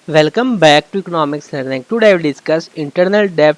Welcome back to Economics Learning. Today we discuss internal debt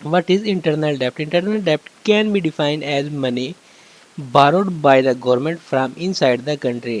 What is internal debt? Internal debt can be defined as money borrowed by the government from inside the country.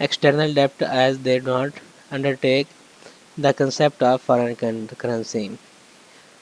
external debt as they don't undertake the concept of foreign currency.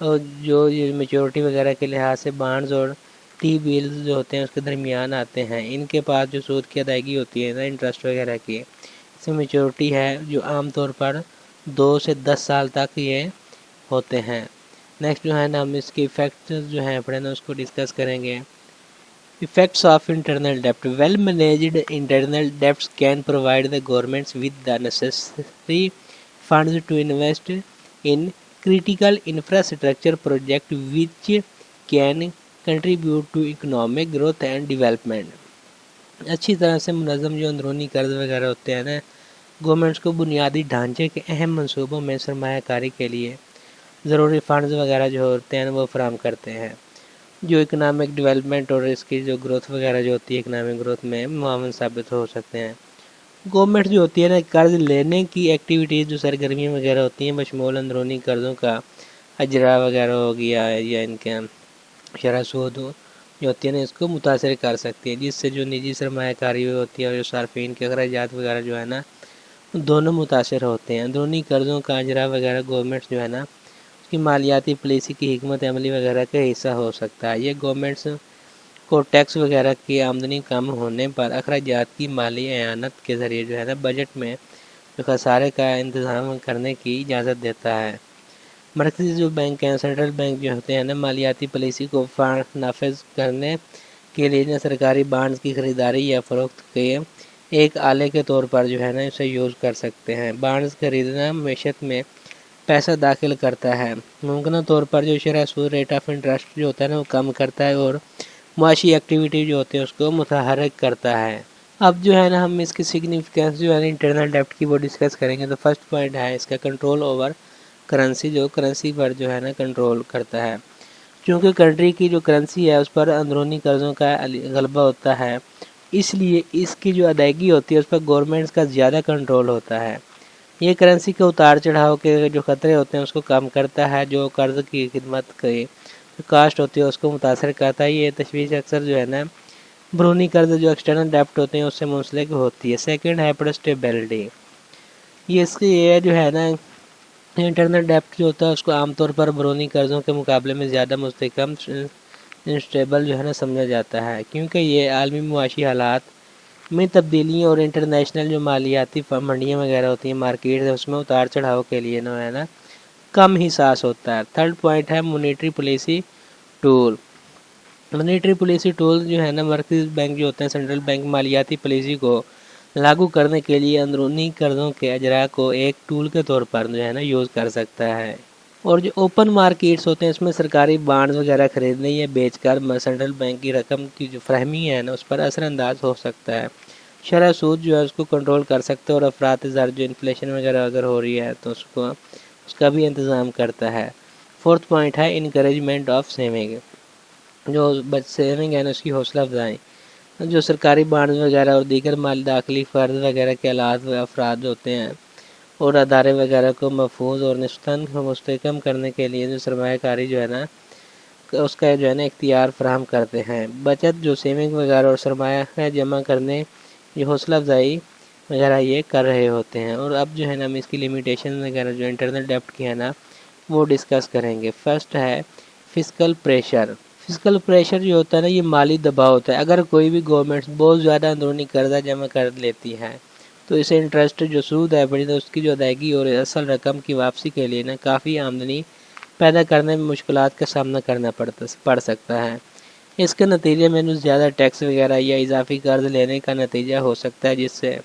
اور جو یہ maturity وغیرہ کے لحاظ سے bonds اور T bells جو ہوتے ہیں اس کے درمیان آتے ہیں، ان کے پاس جو سود کی ادائیگی ہوتی ہے نا انٹرسٹ وغیرہ کی، اس میں میچورٹی ہے جو عام طور پر 2 سے 10 سال تک یہ ہوتے ہیں۔ نیکسٹ جو ہے نا ہم اس کے ایفیکٹس جو ہیں پڑھے نا اس کو ڈسکس کریں گے۔ Effects of internal debt. Well-managed internal debts can provide the governments with the necessary funds to invest in critical infrastructure projects which can contribute to economic growth and development. اچھی طرح سے منظم جو اندرونی قرض وغیرہ ہوتے ہیں نا گورنمنٹس کو بنیادی ڈھانچے کے اہم منصوبوں میں سرمایہ کاری کے لیے ضروری فنڈز وغیرہ جو ہوتے ہیں وہ فراہم کرتے ہیں، جو اکنامک ڈیولپمنٹ اور اس کی جو گروتھ وغیرہ جو ہوتی ہے اکنامک گروتھ میں معاون ثابت ہو سکتے ہیں۔ گورنمنٹ جو ہوتی ہے نا قرض لینے کی ایکٹیویٹیز جو سرگرمیاں وغیرہ ہوتی ہیں بشمول اندرونی قرضوں کا اجرا وغیرہ ہو گیا یا ان کے شرح سود جو ہوتی ہے نا اس کو متاثر کر سکتی ہے، جس سے جو نجی سرمایہ کاری ہوتی ہے اور جو صارفین کے اخراجات وغیرہ جو ہے نا دونوں متاثر ہوتے ہیں۔ اندرونی قرضوں کا اجرا وغیرہ گورنمنٹ جو ہے نا کی مالیاتی پالیسی کی حکمت عملی وغیرہ کا حصہ ہو سکتا ہے۔ یہ گورنمنٹس کو ٹیکس وغیرہ کی آمدنی کم ہونے پر اخراجات کی مالی اعانت کے ذریعے جو ہے نا بجٹ میں جو خسارے کا انتظام کرنے کی اجازت دیتا ہے۔ مرکزی جو بینک ہیں سینٹرل بینک جو ہوتے ہیں نا مالیاتی پالیسی کو نافذ کرنے کے لیے سرکاری بانڈز کی خریداری یا فروخت کے ایک آلے کے طور پر جو ہے نا اسے یوز کر سکتے ہیں۔ بانڈز خریدنا معیشت میں پیسہ داخل کرتا ہے، ممکنہ طور پر جو شرح سود ریٹ آف انٹرسٹ جو ہوتا ہے نا وہ کم کرتا ہے اور معاشی ایکٹیویٹی جو ہوتی ہے اس کو متحرک کرتا ہے۔ اب جو ہے نا ہم اس کی سگنیفیکینس جو ہے نا انٹرنل ڈیپٹ کی وہ ڈسکس کریں گے۔ تو فرسٹ پوائنٹ ہے اس کا کنٹرول اوور کرنسی، جو کرنسی پر جو ہے نا کنٹرول کرتا ہے، چونکہ کنٹری کی جو کرنسی ہے اس پر اندرونی قرضوں کا غلبہ ہوتا ہے، اس لیے اس کی جو ادائیگی ہوتی ہے اس پر گورنمنٹس کا زیادہ کنٹرول ہوتا ہے۔ یہ کرنسی کے اتار چڑھاؤ کے جو خطرے ہوتے ہیں اس کو کم کرتا ہے، جو قرض کی خدمت کی کاسٹ ہوتی ہے اس کو متاثر کرتا ہے۔ یہ تشویش اکثر جو ہے نا برونی قرض جو ایکسٹرنل ڈیپٹ ہوتے ہیں اس سے منسلک ہوتی ہے۔ سیکنڈ ہے اسٹیبلٹی، یہ اس کی یہ جو ہے نا انٹرنل ڈیپٹ جو ہوتا ہے اس کو عام طور پر برونی قرضوں کے مقابلے میں زیادہ مستحکم انسٹیبل جو ہے نا سمجھا جاتا ہے، کیونکہ یہ عالمی معاشی حالات میں تبدیلیاں اور انٹرنیشنل جو مالیاتی منڈیاں وغیرہ ہوتی ہیں مارکیٹ ہے اس میں اتار چڑھاؤ کے لیے جو ہے نا کم حساس ہوتا ہے۔ تھرڈ پوائنٹ ہے monetary policy tool. Monetary policy tool جو ہے نا مرکزی بینک جو ہوتے ہیں سینٹرل بینک مالیاتی پالیسی کو لاگو کرنے کے لیے اندرونی قرضوں کے اجرا کو ایک ٹول کے طور پر جو ہے نا یوز کر سکتا ہے۔ اور جو اوپن مارکیٹس ہوتے ہیں اس میں سرکاری بانڈز وغیرہ خریدنے یا بیچ کر سینٹرل بینک کی رقم کی جو فراہمی ہے نا اس پر اثر انداز ہو سکتا ہے۔ شرح سود جو ہے اس کو کنٹرول کر سکتے ہیں اور افراط زر جو انفلیشن وغیرہ اگر ہو رہی ہے تو اس کا بھی انتظام کرتا ہے۔ فورتھ پوائنٹ ہے انکریجمنٹ آف سیونگ، جو سیونگ ہے نا اس کی حوصلہ افزائی، جو سرکاری بانڈز وغیرہ اور دیگر مال داخلی فرض وغیرہ کے آلات و افراد ہوتے ہیں اور ادارے وغیرہ کو محفوظ اور نسبتاً مستحکم کرنے کے لیے جو سرمایہ کاری جو ہے نا اس کا جو ہے نا اختیار فراہم کرتے ہیں۔ بچت جو سیونگ وغیرہ اور سرمایہ جمع کرنے یہ حوصلہ افزائی وغیرہ یہ کر رہے ہوتے ہیں۔ اور اب جو ہے نا ہم اس کی لیمیٹیشن وغیرہ جو انٹرنل ڈیپٹ کی ہے نا وہ ڈسکس کریں گے۔ فرسٹ ہے فسکل پریشر۔ فسکل پریشر جو ہوتا ہے نا یہ مالی دباؤ ہوتا ہے۔ اگر کوئی بھی گورنمنٹ بہت زیادہ اندرونی قرضہ جمع کر لیتی ہے تو اسے انٹرسٹ جو سود ہے بڑی اس کی جو ادائیگی اور اصل رقم کی واپسی کے لیے نا کافی آمدنی پیدا کرنے میں مشکلات کا سامنا کرنا پڑ سکتا ہے۔ اس کے نتیجے میں زیادہ ٹیکس وغیرہ یا اضافی قرض لینے کا نتیجہ ہو سکتا ہے، جس سے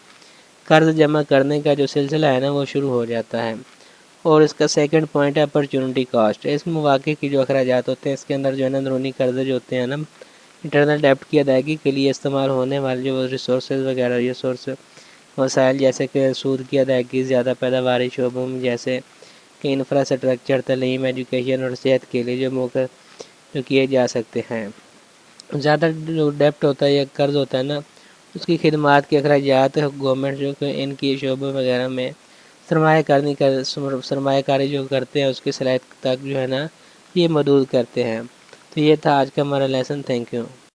قرض جمع کرنے کا جو سلسلہ ہے نا وہ شروع ہو جاتا ہے۔ اور اس کا سیکنڈ پوائنٹ ہے اپرچونٹی کاسٹ۔ اس مواقع کی جو اخراجات ہوتے ہیں اس کے اندر جو ہے نا اندرونی قرضے جو ہوتے ہیں نا انٹرنل ڈیپٹ کی ادائیگی کے لیے استعمال ہونے والے جو ریسورسز وغیرہ وسائل جیسے کہ سود کی ادائیگی زیادہ پیداواری شعبوں میں جیسے کہ انفراسٹرکچر، تعلیم، ایجوکیشن اور صحت کے لیے جو موقع جو کیے جا سکتے ہیں۔ زیادہ جو ڈیپٹ ہوتا ہے یا قرض ہوتا ہے نا اس کی خدمات کے اخراجات گورنمنٹ جو کہ ان کی شعبوں وغیرہ میں سرمایہ کاری جو کرتے ہیں اس کی صلاحیت تک جو ہے نا یہ محدود کرتے ہیں۔ تو یہ تھا آج کا ہمارا لیسن۔ Thank you.